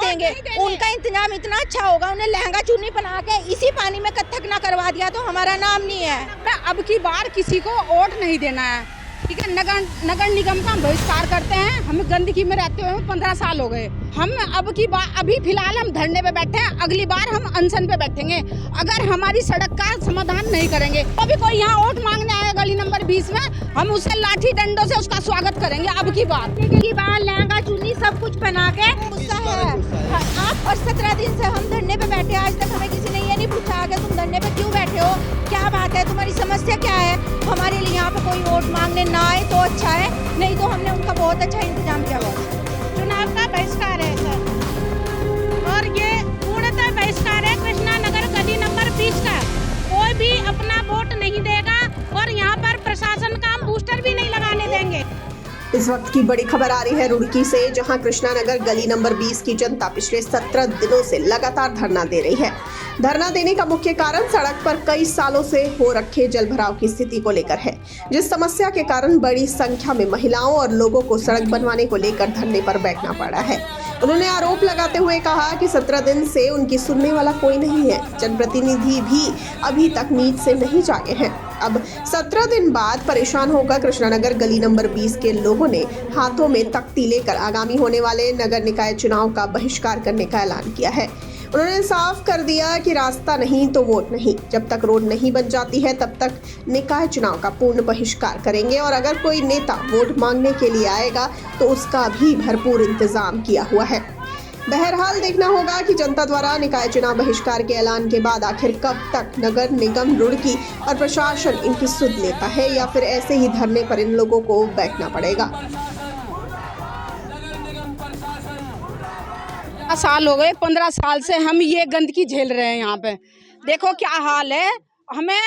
देंगे। उनका इंतजाम इतना अच्छा होगा, उन्हें लहंगा चुन्नी पहना के इसी पानी में कथक ना करवा दिया तो हमारा नाम नहीं है। अब की बार किसी को वोट नहीं देना है, ठीक है। नगर निगम का हम बहिष्कार करते हैं। हमें गंदगी में रहते हुए 15 साल हो गए। हम अब की बार अभी फिलहाल हम धरने पे बैठे हैं, अगली बार हम अनशन पे बैठेंगे अगर हमारी सड़क का समाधान नहीं करेंगे। तो भी कोई यहाँ वोट मांगने आए गली नंबर 20 में, हम उससे लाठी डंडों से उसका स्वागत करेंगे। अब की बार लहंगा चुन्नी सब कुछ पहना के गुस्सा है आप। और 17 दिन से हम धरने पे बैठे, आज तक हमें किसी ने ये नहीं पूछा कि तुम धरने पे क्यों बैठे हो, क्या बात है, तुम्हारी समस्या क्या है। हमारे लिए यहाँ पे कोई वोट मांगने ना आए तो अच्छा है, नहीं तो हमने उनका बहुत अच्छा इंतजाम किया हुआ है। चुनाव का बहिष्कार है सर, और ये पूर्णतः बहिष्कार है कृष्णा नगर गली नंबर 20 का। कोई भी अपना वोट नहीं देगा और यहाँ पर प्रशासन का हम बूस्टर भी नहीं लगाने देंगे। इस वक्त की बड़ी खबर आ रही है रुड़की से, जहां कृष्णा नगर गली नंबर 20 की जनता पिछले 17 दिनों से लगातार धरना दे रही है। धरना देने का मुख्य कारण सड़क पर कई सालों से हो रखे जल भराव की स्थिति को लेकर है, जिस समस्या के कारण बड़ी संख्या में महिलाओं और लोगों को सड़क बनवाने को लेकर धरने पर बैठना पड़ा है। उन्होंने आरोप लगाते हुए कहा कि 17 दिन से उनकी सुनने वाला कोई नहीं है। जनप्रतिनिधि भी अभी तक नींद से नहीं जागे हैं। अब 17 दिन बाद परेशान होकर कृष्णानगर गली नंबर 20 के लोगों ने हाथों में तख्ती लेकर आगामी होने वाले नगर निकाय चुनाव का बहिष्कार करने का ऐलान किया है। उन्होंने साफ कर दिया कि रास्ता नहीं तो वोट नहीं। जब तक रोड नहीं बन जाती है तब तक निकाय चुनाव का पूर्ण बहिष्कार करेंगे, और अगर कोई नेता वोट मांगने के लिए आएगा तो उसका भी भरपूर इंतजाम किया हुआ है। बहरहाल देखना होगा कि जनता द्वारा निकाय चुनाव बहिष्कार के ऐलान के बाद आखिर कब तक नगर निगम रुड़की और प्रशासन इनकी सुध लेता है, या फिर ऐसे ही धरने पर इन लोगों को बैठना पड़ेगा। साल हो गए, 15 साल से हम ये गंदगी झेल रहे हैं। यहाँ पे देखो क्या हाल है। हमें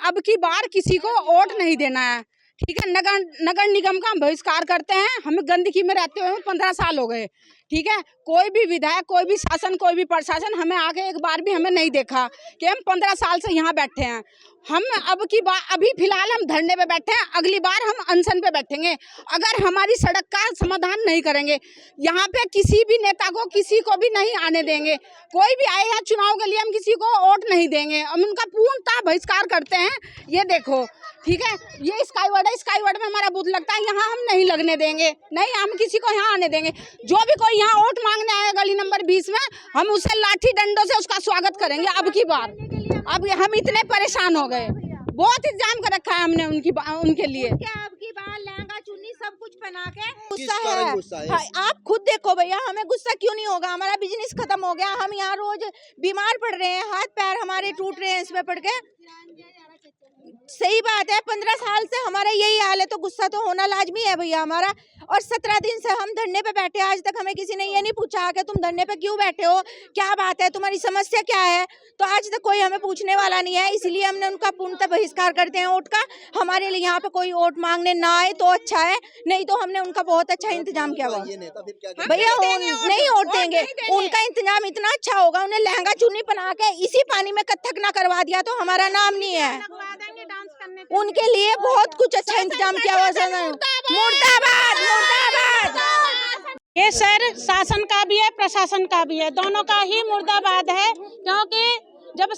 अब की बार किसी को वोट नहीं देना है, ठीक है। नगर निगम का हम बहिष्कार करते हैं। हमें गंदगी में रहते हुए 15 साल हो गए, ठीक है। कोई भी विधायक, कोई भी शासन, कोई भी प्रशासन हमें आगे एक बार भी हमें नहीं देखा कि हम 15 साल से यहाँ बैठे हैं। हम अब की बार अभी फिलहाल हम धरने पे बैठे हैं, अगली बार हम अनशन पे बैठेंगे अगर हमारी सड़क का समाधान नहीं करेंगे। यहाँ पे किसी भी नेता को, किसी को भी नहीं आने देंगे। कोई भी आए हैं चुनाव के लिए, हम किसी को वोट नहीं देंगे। हम उनका पूर्णतः बहिष्कार करते हैं। ये देखो, ठीक है, ये स्काईवर्ड है, स्काईवर्ड में हमारा बूथ लगता है, यहाँ हम नहीं लगने देंगे, नहीं हम किसी को यहाँ आने देंगे। जो भी कोई यहाँ वोट मांगने आए गली नंबर 20 में, हम उससे लाठी डंडों से उसका स्वागत करेंगे। अब की बार अब हम इतने परेशान हो गए, बहुत इंतजाम कर रखा है हमने उनके लिए। अब की बार लहंगा चुन्नी सब कुछ पहना के गुस्सा है। आप खुद देखो भैया, हमें गुस्सा क्यों नहीं होगा, हमारा बिजनेस खत्म हो गया। हम यहाँ रोज बीमार पड़ रहे हैं, हाथ पैर हमारे टूट रहे हैं इसमें पड़ के। सही बात है, 15 साल से हमारा यही हाल है, तो गुस्सा तो होना लाजमी है भैया हमारा। और 17 दिन से हम धरने पे बैठे, आज तक हमें किसी ने ये नहीं पूछा कि तुम धरने पे क्यों बैठे हो, क्या बात है, तुम्हारी समस्या क्या है। तो आज तक कोई हमें पूछने वाला नहीं है, इसलिए हमने उनका पूर्णतः बहिष्कार करते हैं वोट का। हमारे लिए यहाँ पे कोई वोट मांगने ना आए तो अच्छा है, नहीं तो हमने उनका बहुत अच्छा इंतजाम किया हुआ भैया। नहीं वोट देंगे, उनका इंतजाम इतना अच्छा होगा, उन्हें लहंगा चुन्नी पहना के इसी पानी में कथक ना करवा दिया तो हमारा नाम नहीं है। उनके लिए बहुत कुछ अच्छा इंतजाम किया हुआ है। मुर्दाबाद मुर्दाबाद। ये सर शासन का भी है, प्रशासन का भी है, दोनों का ही मुर्दाबाद है। क्योंकि जब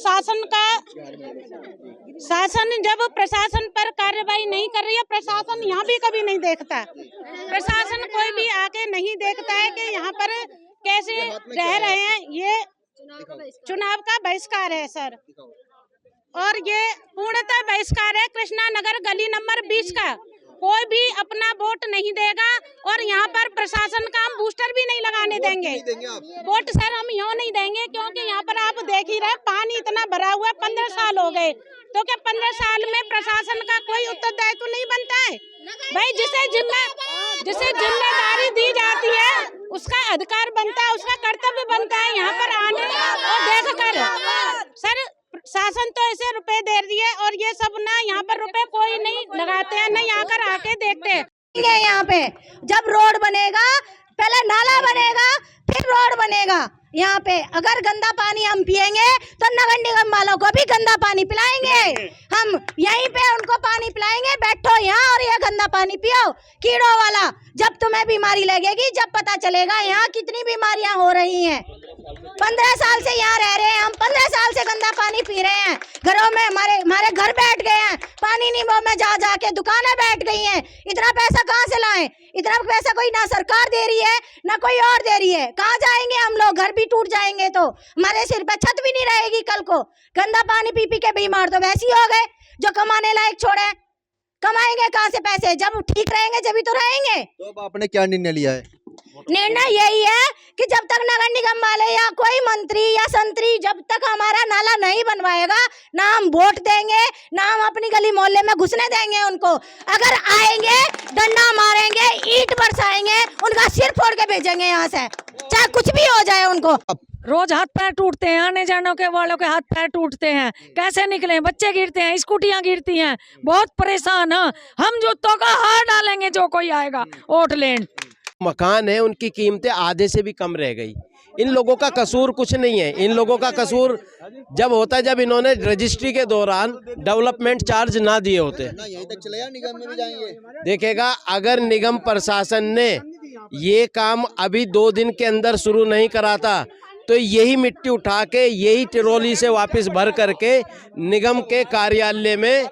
जब प्रशासन पर कार्रवाई नहीं कर रही है, प्रशासन यहाँ भी कभी नहीं देखता। प्रशासन कोई भी आके नहीं देखता है कि यहाँ पर कैसे रह रहे हैं। ये चुनाव का बहिष्कार है सर, और ये पूर्णतः बहिष्कार है कृष्णा नगर गली नंबर 20 का। कोई भी अपना वोट नहीं देगा और यहाँ पर प्रशासन का हम बूस्टर भी नहीं लगाने देंगे। वोट सर हम यहाँ नहीं देंगे, क्योंकि यहाँ पर आप देख ही रहे पानी इतना भरा हुआ है। 15 साल हो गए, तो क्या 15 साल में प्रशासन का कोई उत्तरदायित्व नहीं बनता है भाई? जिसे जिम्मेदारी दी जाती है उसका अधिकार बनता है, उसका कर्तव्य बनता है यहाँ पर आने और देख कर। सर शासन तो ऐसे रुपए दे रही है, और ये सब ना यहाँ पर रुपए कोई नहीं लगाते हैं, नहीं आकर आके देखते हैं। यहाँ पे जब रोड बनेगा, पहले नाला बनेगा, फिर रोड बनेगा। यहाँ पे अगर गंदा पानी हम पिएंगे तो नगर निगम वालों को भी गंदा पानी पिलाएंगे। हम यहीं पे उनको पानी पिलाएंगे, बैठो यहाँ और ये गंदा पानी पियो कीड़ों वाला। जब तुम्हें बीमारी लगेगी, जब पता चलेगा यहाँ कितनी बीमारियां हो रही हैं। 15 साल से यहाँ रह रहे हैं हम, 15 साल से गंदा पानी पी रहे हैं। घरों में हमारे घर बैठ गए हैं, पानी नहीं वो में जा जाके दुकानें बैठ गई हैं। इतना पैसा कहाँ से लाएं? इतना पैसा कोई ना सरकार दे रही है ना कोई और दे रही है। कहाँ जाएंगे हम लोग? घर भी टूट जाएंगे तो हमारे सिर पे छत भी नहीं रहेगी कल को। गंदा पानी पी पी के बीमार तो वैसे ही हो गए, जो कमाने लायक छोड़े। कमाएंगे कहाँ से पैसे? जब ठीक रहेंगे जब ही तो रहेंगे। तो अब आपने क्या निर्णय लिया है? निर्णय यही है कि जब तक नगर निगम वाले या कोई मंत्री या संतरी जब तक हमारा नाला नहीं बनवाएगा, ना हम वोट देंगे, ना हम अपनी गली मोहल्ले में घुसने देंगे उनको। अगर आएंगे डंडा मारेंगे, ईंट बरसाएंगे, उनका सिर फोड़ के भेजेंगे यहाँ से, चाहे कुछ भी हो जाए उनको। रोज हाथ पैर टूटते हैं, आने जाने के वालों के हाथ पैर टूटते हैं, कैसे निकले? बच्चे गिरते हैं, स्कूटियां गिरती हैं, बहुत परेशान हैं। हम जूतों का हार डालेंगे जो कोई आएगा वोट लेन। मकान है उनकी कीमतें आधे से भी कम रह गई। इन लोगों का कसूर कुछ नहीं है। इन लोगों का कसूर जब होता है जब इन्होंने रजिस्ट्री के दौरान डेवलपमेंट चार्ज ना दिए होते। यहीं तक चले निगम में भी जाएंगे। देखेगा, अगर निगम प्रशासन ने ये काम अभी 2 दिन के अंदर शुरू नहीं कराता तो यही मिट्टी उठा के यही ट्रॉली से वापस भर करके निगम के कार्यालय में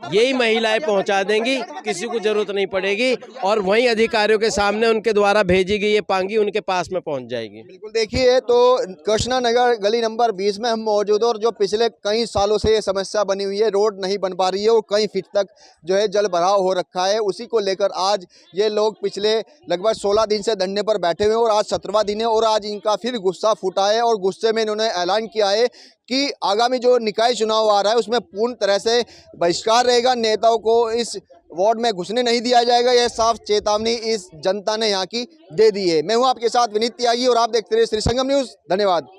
यही महिलाएं पहुंचा देंगी, किसी को जरूरत नहीं पड़ेगी। और वहीं अधिकारियों के सामने उनके द्वारा भेजी गई ये पांगी उनके पास में पहुंच जाएगी। बिल्कुल, देखिए तो कृष्णा नगर गली नंबर 20 में हम मौजूद हैं और जो पिछले कई सालों से ये समस्या बनी हुई है, रोड नहीं बन पा रही है और कई फीट तक जो है जल भराव हो रखा है। उसी को लेकर आज ये लोग पिछले लगभग 16 दिन से धरने पर बैठे हुए हैं और आज 17वां दिन है और आज इनका फिर गुस्सा फूटा है और गुस्से में इन्होंने ऐलान किया है कि आगामी जो निकाय चुनाव आ रहा है उसमें पूर्ण तरह से बहिष्कार रहेगा, नेताओं को इस वार्ड में घुसने नहीं दिया जाएगा। यह साफ चेतावनी इस जनता ने यहाँ की दे दी है। मैं हूँ आपके साथ विनीत त्यागी और आप देखते रहिए श्री संगम न्यूज़। धन्यवाद।